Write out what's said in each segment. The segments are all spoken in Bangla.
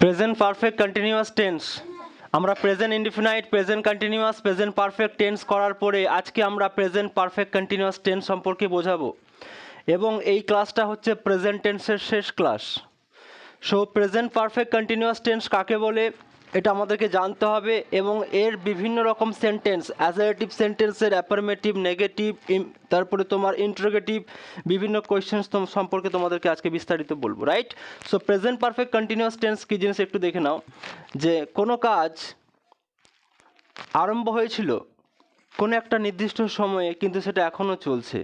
Present perfect continuous tense. আমরা present indefinite, present continuous, present perfect tense করার পরে আজকে আমরা প্রেজেন্ট পারফেক্ট কন্টিনিউয়াস টেন্স সম্পর্কে বোঝাবো এবং এই ক্লাসটা হচ্ছে প্রেজেন্ট টেন্সের শেষ class. So present perfect continuous tense কাকে বলে এটা আমাদেরকে জানতে হবে এবং এর বিভিন্ন রকম সেন্টেন্স, অ্যাসার্টিভ সেন্টেন্সের অ্যাফার্মেটিভ, নেগেটিভ, তারপরে তোমার ইন্টারোগেটিভ বিভিন্ন কোয়েশ্চেন্স সম্পর্কে তোমাদেরকে আজকে বিস্তারিত বলবো, right? So present perfect continuous tense কী জিনিস একটু দেখে নাও। যে কোনো কাজ আরম্ভ হয়েছিল কোনো একটা নির্দিষ্ট সময়ে কিন্তু সেটা এখনও চলছে।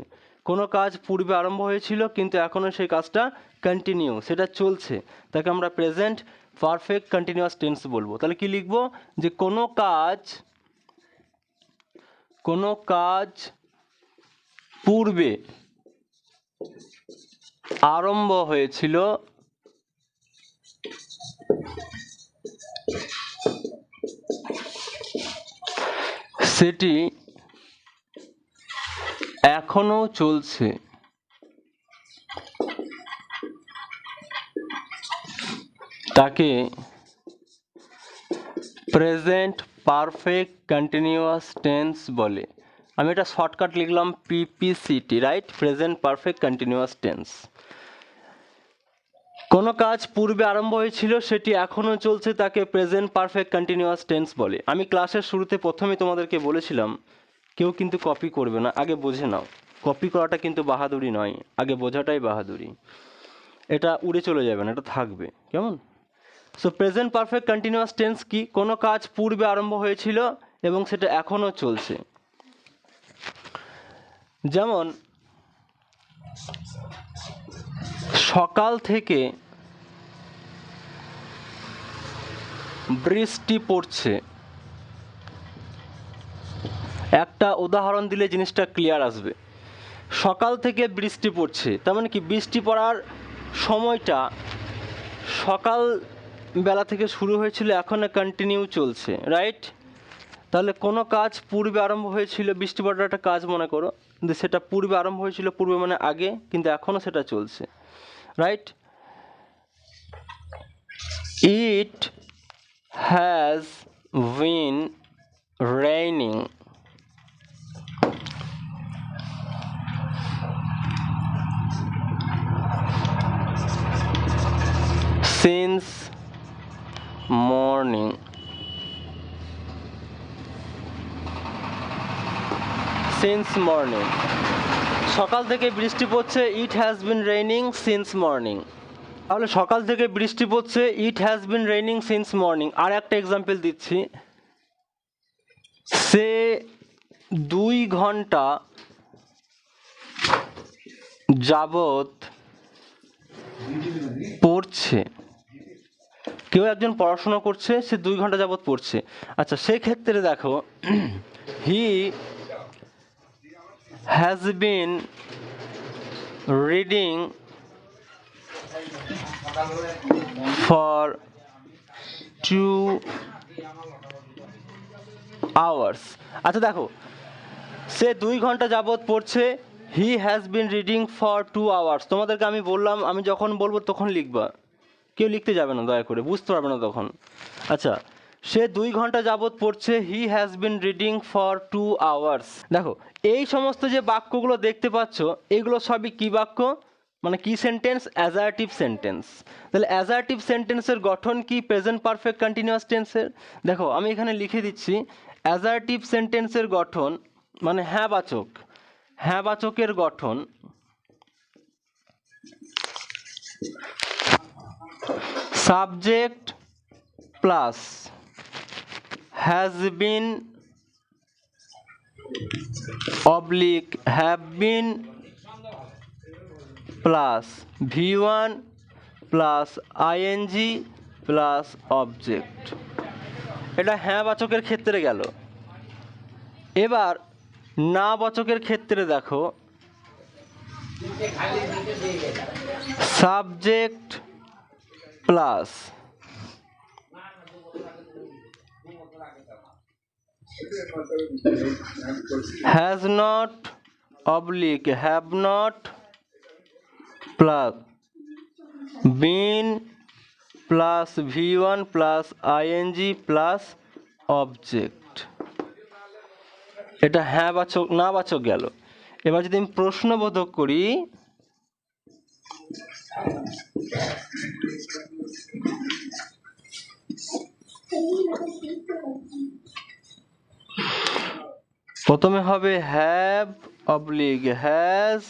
কোনো কাজ পূর্বে আরম্ভ হয়েছিল কিন্তু এখনও সেই কাজটা কন্টিনিউ, সেটা চলছে, তাকে আমরা প্রেজেন্ট পারফেক্ট কন্টিনিউয়াস টেন্স বলবো। তাহলে কি লিখব? যে কোনো কাজ পূর্বে আরম্ভ হয়েছিল সেটি এখনো চলছে, তাকে প্রেজেন্ট পারফেক্ট কন্টিনিউয়াস টেন্স বলে। আমি এটা শর্টকাট লিখলাম PPCT, right? Present perfect continuous tense. কোনো কাজ পূর্বে আরম্ভ হয়েছিল সেটি এখনও চলছে, তাকে প্রেজেন্ট পারফেক্ট কন্টিনিউয়াস টেন্স বলে। আমি ক্লাসের শুরুতে প্রথমেই তোমাদেরকে বলেছিলাম কেউ কিন্তু কপি করবে না, আগে বুঝে নাও। কপি করাটা কিন্তু বাহাদুরি নয়, আগে বোঝাটাই বাহাদুরি। এটা উড়ে চলে যাবে না, এটা থাকবে, কেমন? So present perfect continuous tense কি? কোনো কাজ পূর্বে আরম্ভ হয়েছিল এবং সেটা এখনও চলছে। যেমন সকাল থেকে বৃষ্টি পড়ছে, একটা উদাহরণ দিলে জিনিসটা ক্লিয়ার আসবে। সকাল থেকে বৃষ্টি পড়ছে তার মানে কি? বৃষ্টি পড়ার সময়টা সকাল বেলা থেকে শুরু হয়েছিল, এখনো কন্টিনিউ চলছে, রাইট? তাহলে কোনো কাজ পূর্বে আরম্ভ হয়েছিল, বৃষ্টি পড়ার একটা কাজ মনে করো, কিন্তু সেটা পূর্বে আরম্ভ হয়েছিল, পূর্বে মানে আগে, কিন্তু এখনও সেটা চলছে, right? It has been raining since morning. Since morning, সকাল থেকে বৃষ্টি পড়ছে, it has been raining since morning. তাহলে সকাল থেকে বৃষ্টি পড়ছে, it has been raining since morning. আর একটা এক্সাম্পল দিচ্ছি, সে 2 ঘন্টা যাবত পড়ছে। কেউ একজন পড়াশোনা করছে, সে 2 ঘন্টা যাবত পড়ছে। আচ্ছা, সেক্ষেত্রে দেখো হি has been reading for 2 hours. আচ্ছা দেখো, সে 2 ঘন্টা যাবত পড়ছে, হি has been reading for 2 hours. তোমাদেরকে আমি বললাম আমি যখন বলবো তখন লিখবা, কেউ লিখতে যাবে না দয়া করে, বুঝতে পারবে না তখন। আচ্ছা, সে 2 ঘন্টা যাবত পড়ছে, হি has been reading for 2 hours. দেখো এই সমস্ত যে বাক্যগুলো দেখতে পাচ্ছ এগুলো সবই কি বাক্য, মানে কি সেন্টেন্স? Assertive sentence. তাহলে অ্যাসার্টিভ সেন্টেন্সের গঠন কি প্রেজেন্ট পারফেক্ট কন্টিনিউয়াস টেন্সের? দেখো আমি এখানে লিখে দিচ্ছি, অ্যাসার্টিভ সেন্টেন্সের গঠন মানে হ্যাঁবাচক, হ্যাঁবাচকের গঠন subject plus has been oblique have been plus V1 plus ING plus object. এটা হ্যাঁ বাচকের ক্ষেত্রে গেল। এবার না বাচকের ক্ষেত্রে দেখো, subject plus has not oblique have not plus been plus V1 plus ING plus object. এটা হ্যাঁ বাচক না বাচক গেল। এবার যদি আমি প্রশ্নবোধক করি, প্রথমে হবে have oblique has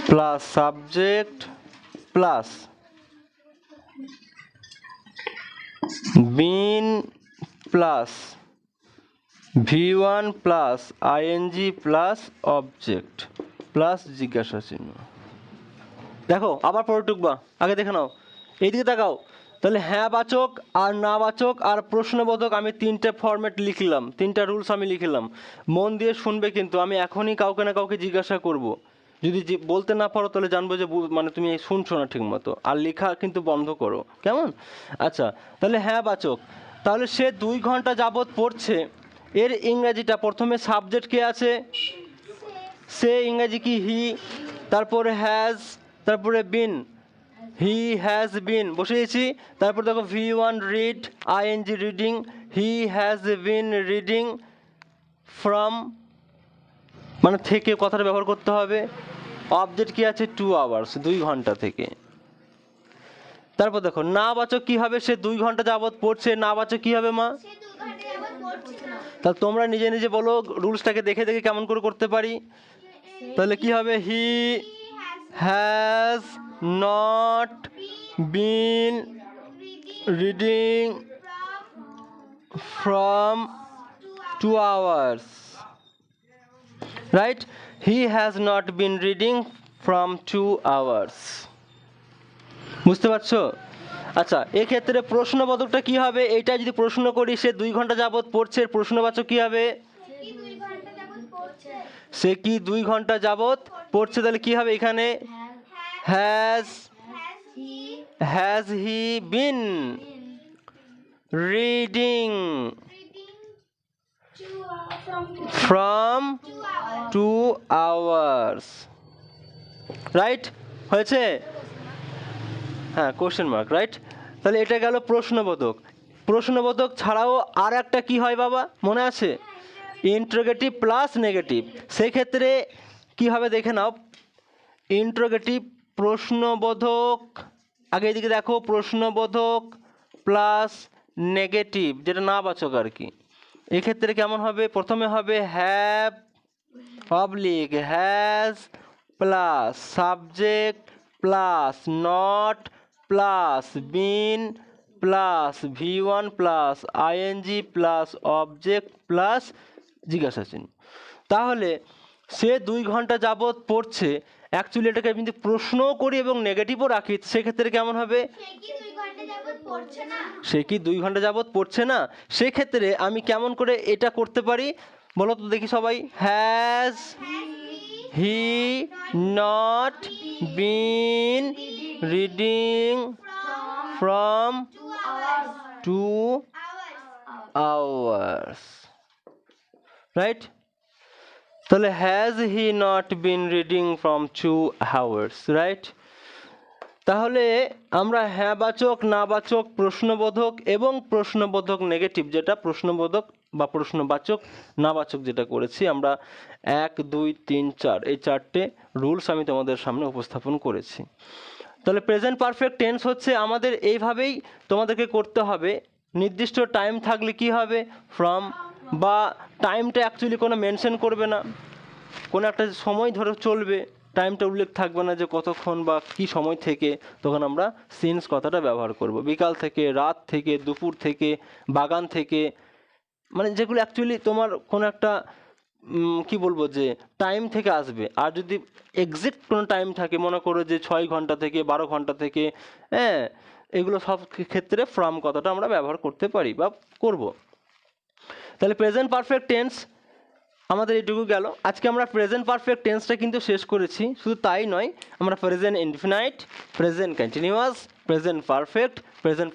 plus subject plus been plus V1 plus ING plus object plus জিজ্ঞাসা চিহ্ন। দেখো আবার পরে টুকবা, আগে দেখে নাও, এইদিকে তাকাও। তাহলে হ্যাঁ বাচক আর না বাচক আর প্রশ্নবোধক আমি তিনটে ফরম্যাট লিখলাম, তিনটা রুলস আমি লিখলাম। মন দিয়ে শুনবে, কিন্তু আমি এখনই কাউকে না কাউকে জিজ্ঞাসা করব। যদি বলতে না পারো তাহলে জানবো যে মানে তুমি শুনছো না ঠিক মতো, আর লেখা কিন্তু বন্ধ করো, কেমন? আচ্ছা, তাহলে হ্যাঁ বাচক, তাহলে সে 2 ঘন্টা যাবৎ পড়ছে। এর ইংরেজিটা প্রথমে সাবজেক্ট কে আছে? সে ইংরেজি কি? হি, তারপরে হ্যাজ, তারপরে বিন, হি হ্যাজ বিন বসিয়েছি। তারপর দেখো V1 read ING reading, he has been reading from মানে থেকে কথাটা ব্যবহার করতে হবে। অবজেক্ট কি আছে? 2 আওয়ার্স 2 ঘন্টা থেকে। তারপর দেখো না বাচক কি হবে? সে 2 ঘন্টা যাবৎ পড়ছে। না বাচক কি হবে মা? তাহলে তোমরা নিজে নিজে বলো, রুলসটাকে দেখে দেখে কেমন করে করতে পারি। তাহলে কি হবে? He has not been reading from 2 hours, right? He has not been reading from 2 hours. বুঝতে পারছো? আচ্ছা, এক্ষেত্রে প্রশ্নবোধকটা কি হবে? এইটা যদি প্রশ্ন করি সে 2 ঘন্টা যাবৎ পড়ছে, প্রশ্নবাচক কি হবে? সে কি 2 ঘন্টা যাবৎ পড়ছে, তাহলে কি হবে এখানে? Has he bin reading from 2 hours, right? হয়েছে? হ্যাঁ, কোশ্চেন মার্ক, রাইট? তাহলে এটা গেল প্রশ্নবোধক। প্রশ্নবোধক ছাড়াও আর একটা কি হয় বাবা, মনে আছে? Interrogative plus negative. সেক্ষেত্রে কি হবে দেখে নাও। ইন্টারোগেটিভ প্রশ্নবোধক, আগে এদিকে দেখো, প্রশ্নবোধক প্লাস নেগেটিভ যেটা না বাচক আর কি। এক্ষেত্রে কেমন হবে? প্রথমে হবে have oblique has plus subject plus not plus been plus V1 plus ING plus object plus জিজ্ঞাসা চিহ্ন। তাহলে সে 2 ঘন্টা যাবৎ পড়ছে, অ্যাকচুয়ালি এটাকে আমি যদি প্রশ্নও করি এবং নেগেটিভও রাখি সেক্ষেত্রে কেমন হবে? সে কি 2 ঘন্টা যাবৎ পড়ছে না? সেক্ষেত্রে আমি কেমন করে এটা করতে পারি বলো তো দেখি সবাই। Has he not been reading from 2 hours, right? তাহলে has he not been reading from 2 hours, right? তাহলে আমরা হ্যাঁ বাচক না বাচক প্রশ্নবোধক এবং প্রশ্নবোধক নেগেটিভ যেটা প্রশ্নবোধক বা প্রশ্নবাচক না বাচক যেটা করেছি আমরা 1 2 3 4 এই 4টে রুলস আমি তোমাদের সামনে উপস্থাপন করেছি। তাহলে প্রেজেন্ট পারফেক্ট টেন্স হচ্ছে আমাদের এইভাবেই তোমাদেরকে করতে হবে। নির্দিষ্ট টাইম থাকলে কি হবে? ফ্রম, বা টাইমটা অ্যাকচুয়ালি কোনো মেনশন করবে না, কোনো একটা সময় ধরে চলবে, টাইমটা উল্লেখ থাকবে না যে কতক্ষণ বা কি সময় থেকে। তখন আমরা সিন্স কথাটা ব্যবহার করব। বিকাল থেকে, রাত থেকে, দুপুর থেকে, বাগান থেকে, মানে যেগুলো অ্যাকচুয়ালি তোমার কোনো একটা কি বলবো যে টাইম থেকে আসবে। আর যদি এক্সাক্ট কোনো টাইম থাকে, মনে করো যে 6 ঘন্টা থেকে 12 ঘন্টা থেকে, হ্যাঁ, এগুলো সব ক্ষেত্রে ফ্রম কথাটা আমরা ব্যবহার করতে পারি বা করব। তাহলে প্রেজেন্ট পারফেক্ট টেন্স আমাদের এটুকু গেল। আজকে আমরা প্রেজেন্ট পারফেক্ট টেন্সটা কিন্তু শেষ করেছি। শুধু তাই নয়, আমরা present indefinite, present continuous, present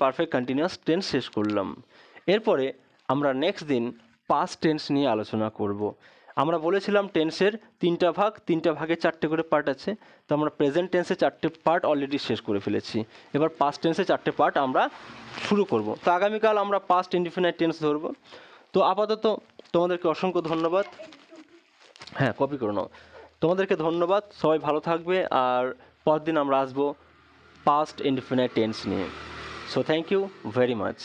perfect continuous tense শেষ করলাম। এরপরে আমরা নেক্সট দিন পাস্ট টেন্স নিয়ে আলোচনা করব। আমরা বলেছিলাম টেন্সের তিনটা ভাগে চারটে করে পার্ট আছে, তো আমরা প্রেজেন্ট টেন্সে চারটে পার্ট অলরেডি শেষ করে ফেলেছি। এবার পাস্ট টেন্সে চারটে পার্ট আমরা শুরু করব। তো আগামীকাল আমরা পাস্ট ইনডিফিনাইট টেন্স ধরবো। তো আপাতত তোমাদেরকে অসংখ্য ধন্যবাদ। হ্যাঁ, কপি করে নাও। তোমাদেরকে ধন্যবাদ, সবাই ভালো থাকবে। আর পরদিন আমরা আসবো পাস্ট ইনডিফিনাইট টেন্স নিয়ে। So thank you very much.